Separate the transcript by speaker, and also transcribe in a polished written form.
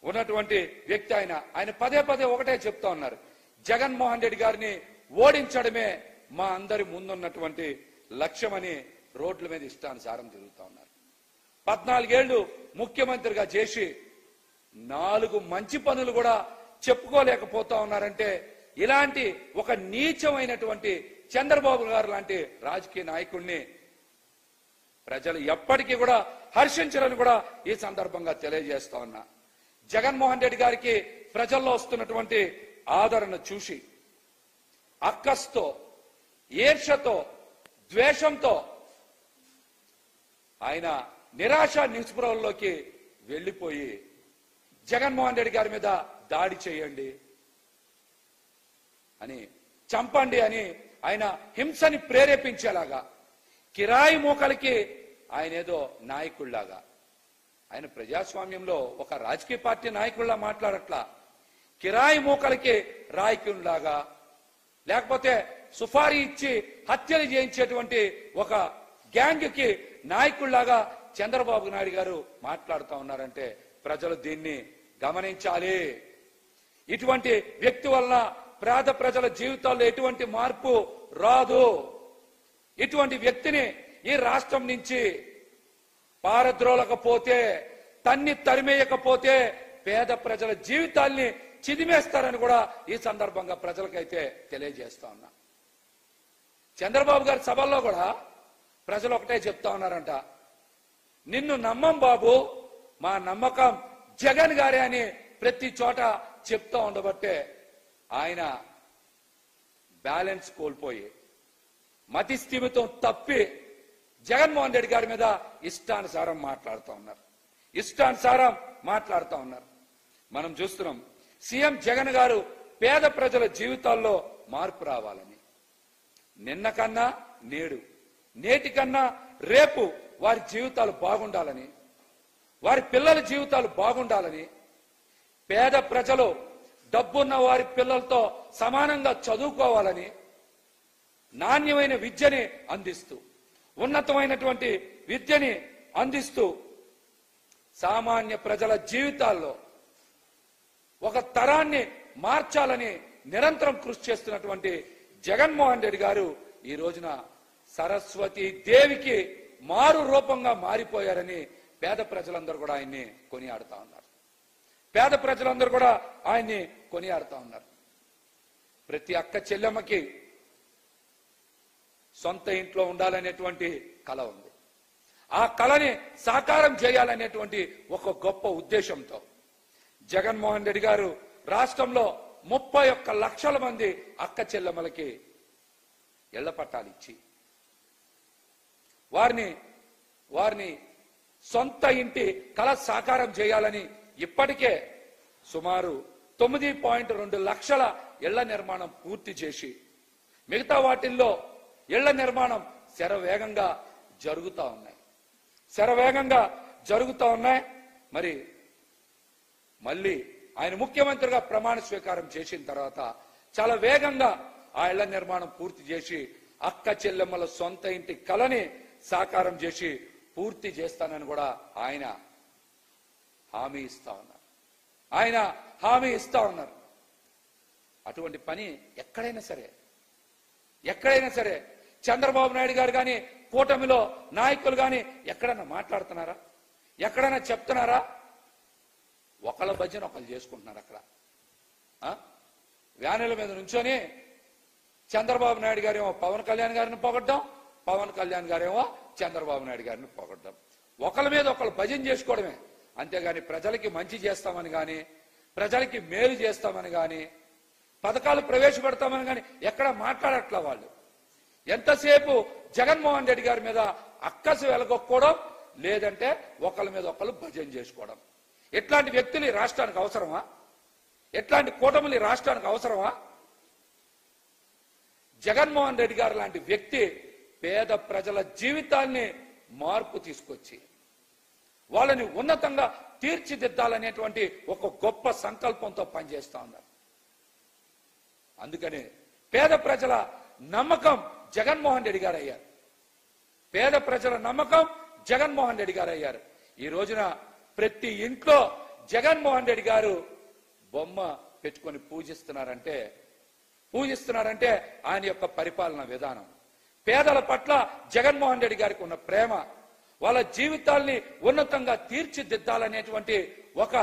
Speaker 1: ఉన్నటువంటి వ్యక్తి ఆయన పదే పదే ఒకటే చెప్తా ఉన్నారు, జగన్మోహన్ రెడ్డి గారిని ఓడించడమే మా అందరి ముందున్నటువంటి లక్ష్యమని రోడ్ల మీద ఇష్టానుసారం తిరుగుతా ఉన్నారు. 14 ఏళ్లు ముఖ్యమంత్రిగా చేసి 4 మంచి పనులు కూడా చెప్పుకోలేకపోతా ఉన్నారంటే ఇలాంటి ఒక నీచమైనటువంటి చంద్రబాబు గారు లాంటి రాజకీయ నాయకుడిని ప్రజలు ఎప్పటికీ కూడా హర్షించాలని కూడా ఈ సందర్భంగా తెలియజేస్తా ఉన్నా. జగన్మోహన్ రెడ్డి గారికి ప్రజల్లో వస్తున్నటువంటి ఆదరణ చూసి అక్కస్తో, ఈర్షతో, ద్వేషంతో ఆయన నిరాశ నిస్పృహల్లోకి వెళ్లిపోయి జగన్మోహన్ రెడ్డి గారి మీద దాడి చేయండి అని, చంపండి అని ఆయన హింసని ప్రేరేపించేలాగా, కిరాయి మూకలకి ఆయన ఏదో నాయకుళ్లాగా, ఆయన ప్రజాస్వామ్యంలో ఒక రాజకీయ పార్టీ నాయకుల్లా మాట్లాడట్లా, కిరాయి మూకలకి రాయకుల్లాగా, లేకపోతే సుఫారీ ఇచ్చి హత్యలు చేయించేటువంటి ఒక గ్యాంగ్ కి నాయకుల్లాగా చంద్రబాబు నాయుడు గారు మాట్లాడుతూ ఉన్నారంటే ప్రజలు దీన్ని గమనించాలి. ఇటువంటి వ్యక్తి వలన పేద ప్రజల జీవితాల్లో ఎటువంటి మార్పు రాదు. ఇటువంటి వ్యక్తిని ఈ రాష్ట్రం నుంచి పారద్రోలకపోతే, తన్ని తరిమేయకపోతే పేద ప్రజల జీవితాల్ని చిదిమేస్తారని కూడా ఈ సందర్భంగా ప్రజలకైతే తెలియజేస్తా ఉన్నా. చంద్రబాబు గారి సభల్లో కూడా ప్రజలు ఒకటే చెప్తా ఉన్నారంట, నిన్ను నమ్మం బాబు, మా నమ్మకం జగన్ గారే అని ప్రతి చోట చెప్తా ఉండబట్టే ఆయన బ్యాలెన్స్ కోల్పోయి మతి స్థిమితం తప్పి జగన్మోహన్ రెడ్డి గారి మీద ఇష్టానుసారం మాట్లాడుతూ ఉన్నారు. మనం చూస్తున్నాం, సీఎం జగన్ గారు పేద ప్రజల జీవితాల్లో మార్పు రావాలని, నిన్న కన్నా నేడు, నేటి కన్నా రేపు వారి జీవితాలు బాగుండాలని, వారి పిల్లల జీవితాలు బాగుండాలని, పేద ప్రజలు డబ్బున్న వారి పిల్లలతో సమానంగా చదువుకోవాలని, నాణ్యమైన విద్యని అందిస్తూ, ఉన్నతమైనటువంటి విద్యని అందిస్తూ సామాన్య ప్రజల జీవితాల్లో ఒక తరాన్ని మార్చాలని నిరంతరం కృషి చేస్తున్నటువంటి జగన్మోహన్ రెడ్డి గారు ఈ రోజున సరస్వతి దేవికి మారు రూపంగా మారిపోయారని పేద ప్రజలందరూ కూడా ఆయన్ని కొనియాడుతా ఉన్నారు. ప్రతి అక్క చెల్లెమ్మకి సొంత ఇంట్లో ఉండాలనేటువంటి కళ ఉంది. ఆ కళని సాకారం చేయాలనేటువంటి ఒక గొప్ప ఉద్దేశంతో జగన్మోహన్ రెడ్డి గారు రాష్ట్రంలో 31 లక్షల మంది అక్క చెల్లెమ్మలకి ఇళ్ల పట్టాలు ఇచ్చి వారిని సొంత ఇంటి కళ సాకారం చేయాలని ఇప్పటికే సుమారు 9.2 లక్షల ఇళ్ల నిర్మాణం పూర్తి చేసి, మిగతా వాటిల్లో ఇళ్ల నిర్మాణం శరవేగంగా జరుగుతా ఉన్నాయి. మరి మళ్ళీ ఆయన ముఖ్యమంత్రిగా ప్రమాణ స్వీకారం చేసిన తర్వాత చాలా వేగంగా ఆ ఇళ్ల నిర్మాణం పూర్తి చేసి అక్క చెల్లెమ్మల సొంత ఇంటి కళని సాకారం చేసి పూర్తి చేస్తానని కూడా ఆయన హామీ ఇస్తా ఉన్నారు. అటువంటి పని ఎక్కడైనా సరే చంద్రబాబు నాయుడు గారు కానీ, కూటమిలో నాయకులు కానీ ఎక్కడైనా మాట్లాడుతున్నారా? ఎక్కడైనా చెప్తున్నారా? ఒకళ్ళ భజన ఒకళ్ళు చేసుకుంటున్నారు. అక్కడ వ్యానుల మీద నుంచొని చంద్రబాబు నాయుడు గారేమో పవన్ కళ్యాణ్ గారిని పొగడ్డం, పవన్ కళ్యాణ్ గారేమో చంద్రబాబు నాయుడు గారిని పొగడ్డం. ఒకళ్ళ మీద ఒకళ్ళు భజన చేసుకోవడమే, అంతేగాని ప్రజలకి మంచి చేస్తామని కానీ, ప్రజలకి మేలు చేస్తామని కానీ, పథకాలు ప్రవేశపెడతామని కానీ ఎక్కడ మాట్లాడట్లా. వాళ్ళు ఎంతసేపు జగన్మోహన్ రెడ్డి గారి మీద అక్కసు వెలగొక్కోవడం, లేదంటే ఒకళ్ళ మీద ఒకళ్ళు భజన చేసుకోవడం. ఎట్లాంటి వ్యక్తులు ఈ రాష్ట్రానికి అవసరమా? ఎట్లాంటి కూటములు ఈ రాష్ట్రానికి అవసరమా? జగన్మోహన్ రెడ్డి గారు లాంటి వ్యక్తి పేద ప్రజల జీవితాల్ని మార్పు తీసుకొచ్చి వాళ్ళని ఉన్నతంగా తీర్చిదిద్దాలనేటువంటి ఒక గొప్ప సంకల్పంతో పనిచేస్తా ఉన్నారు. అందుకని పేద ప్రజల నమ్మకం జగన్మోహన్ రెడ్డి గారు అయ్యారు. పేద ప్రజల నమ్మకం జగన్మోహన్ రెడ్డి గారు అయ్యారు. ఈ రోజున ప్రతి ఇంట్లో జగన్మోహన్ రెడ్డి గారు బొమ్మ పెట్టుకొని పూజిస్తున్నారంటే ఆయన యొక్క పరిపాలన విధానం, పేదల పట్ల జగన్మోహన్ రెడ్డి గారికి ఉన్న ప్రేమ, వాళ్ళ జీవితాల్ని ఉన్నతంగా తీర్చిదిద్దాలనేటువంటి ఒక